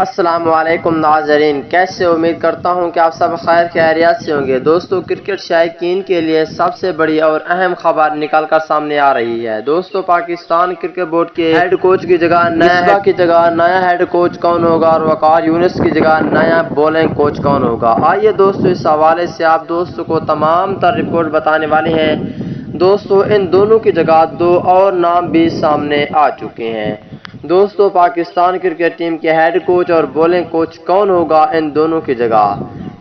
السلام علیکم ناظرین، کیسے؟ امید کرتا ہوں کہ آپ سب خیر خیریت سے ہوں گے۔ دوستو، کرکٹ شائقین کے لیے سب سے بڑی اور اہم خبر نکل کر سامنے آ رہی ہے۔ دوستو، پاکستان کرکٹ بورڈ کے ہیڈ کوچ کی جگہ نیا ہیڈ کوچ کون ہوگا اور وقار یونس کی جگہ نیا بولنگ کوچ کون ہوگا؟ آئیے دوستو، اس حوالے سے آپ دوستوں کو تمام تر رپورٹ بتانے والے ہیں۔ دوستو، ان دونوں کی جگہ دو اور نام بھی سامنے آ چکے ہیں۔ دوستو، پاکستان کرکٹ ٹیم کے ہیڈ کوچ اور بولنگ کوچ کون ہوگا ان دونوں کی جگہ؟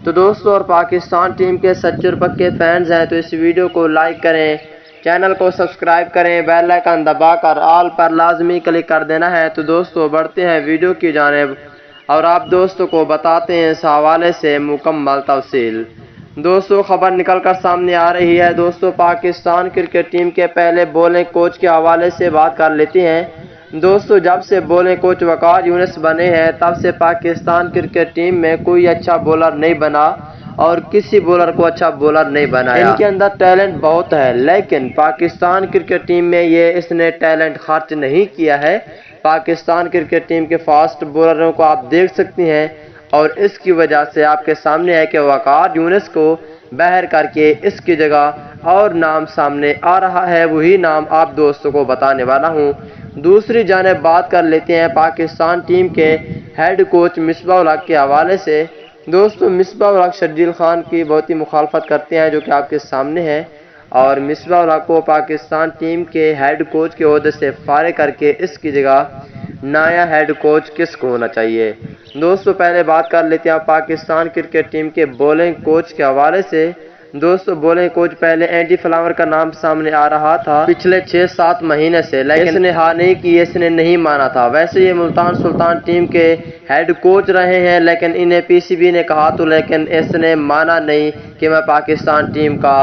تو دوستو، اور پاکستان ٹیم کے سچے اور پکے فینز ہیں تو اس ویڈیو کو لائک کریں، چینل کو سبسکرائب کریں، بیل آئیکن دبا کر آل پر لازمی کلک کر دینا ہے۔ تو دوستو، بڑھتے ہیں ویڈیو کی جانب اور آپ دوستوں کو بتاتے ہیں اس حوالے سے مکمل تفصیل۔ دوستو، خبر نکل کر سامنے آ رہی ہے۔ دوستو، پاکستان کرکٹ ٹیم کے پہلے بولنگ کوچ کے حوالے سے بات کر لیتے ہیں۔ دوستو، جب سے بولنگ کوچ وقار یونس بنے ہیں تب سے پاکستان کرکٹ ٹیم میں کوئی اچھا بولر نہیں بنا اور کسی بولر کو اچھا بولر نہیں بنایا۔ ان کے اندر ٹیلنٹ بہت ہے لیکن پاکستان کرکٹ ٹیم میں اس نے ٹیلنٹ خرچ نہیں کیا ہے۔ پاکستان کرکٹ ٹیم کے فاسٹ بولروں کو آپ دیکھ سکتے ہیں اور اس کی وجہ سے آپ کے سامنے ہے کہ وقار یونس کو بہر کر کے اس کی جگہ اور نام سامنے آ رہا ہے، وہی نام آپ دوستوں کو بتانے والا ہوں۔ دوسری جانب بات کر لیتے ہیں پاکستان ٹیم کے ہیڈ کوچ مصباح کے حوالے سے۔ دوستو، مصباح شرجیل خان کی بہت ہی مخالفت کرتے ہیں جو کہ آپ کے سامنے ہے، اور مصباح کو پاکستان ٹیم کے ہیڈ کوچ کے عہدے سے فارغ کر کے اس کی جگہ نیا ہیڈ کوچ کس کو ہونا چاہیے؟ دوستو، پہلے بات کر لیتے ہیں پاکستان کرکٹ ٹیم کے بولنگ کوچ کے حوالے سے۔ دوستو، بولنگ کوچ پہلے اینڈی فلاور کا نام سامنے آ رہا تھا پچھلے 6-7 مہینے سے، لیکن اس نے ہاں نہیں کی، اس نے نہیں مانا تھا۔ ویسے یہ ملتان سلطان ٹیم کے ہیڈ کوچ رہے ہیں لیکن انہیں پی سی بی نے کہا تو لیکن اس نے مانا نہیں کہ میں پاکستان ٹیم کا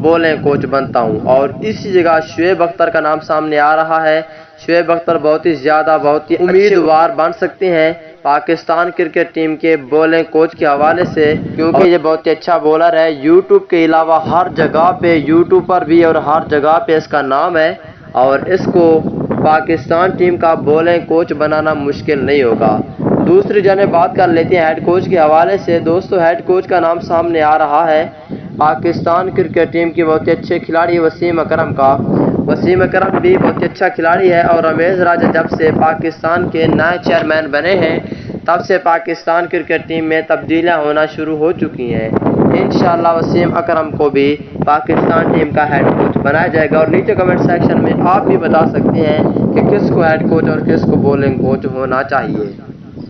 بولنگ کوچ بنتا ہوں، اور اسی جگہ شعیب اختر کا نام سامنے آ رہا ہے۔ شعیب اختر بہت ہی امیدوار بن سکتے ہیں پاکستان کرکٹ ٹیم کے بولنگ کوچ کے حوالے سے، کیونکہ یہ بہت ہی اچھا بولر ہے۔ یوٹیوب کے علاوہ ہر جگہ پہ یوٹیوب پر بھی اور ہر جگہ پہ اس کا نام ہے، اور اس کو پاکستان ٹیم کا بولنگ کوچ بنانا مشکل نہیں ہوگا۔ دوسری جانب بات کر لیتے ہیں ہیڈ کوچ کے حوالے سے۔ دوستو، ہیڈ کوچ کا نام سامنے آ رہا ہے پاکستان کرکٹ ٹیم کے بہت ہی اچھے کھلاڑی وسیم اکرم کا۔ وسیم اکرم بھی بہت ہی اچھا کھلاڑی ہے، اور رمیز راجہ جب سے پاکستان کے نئے چیئرمین بنے ہیں تب سے پاکستان کرکٹ ٹیم میں تبدیلیاں ہونا شروع ہو چکی ہیں۔ انشاءاللہ وسیم اکرم کو بھی پاکستان ٹیم کا ہیڈ کوچ بنایا جائے گا، اور نیچے کمنٹ سیکشن میں آپ بھی بتا سکتے ہیں کہ کس کو ہیڈ کوچ اور کس کو بولنگ کوچ ہونا چاہیے۔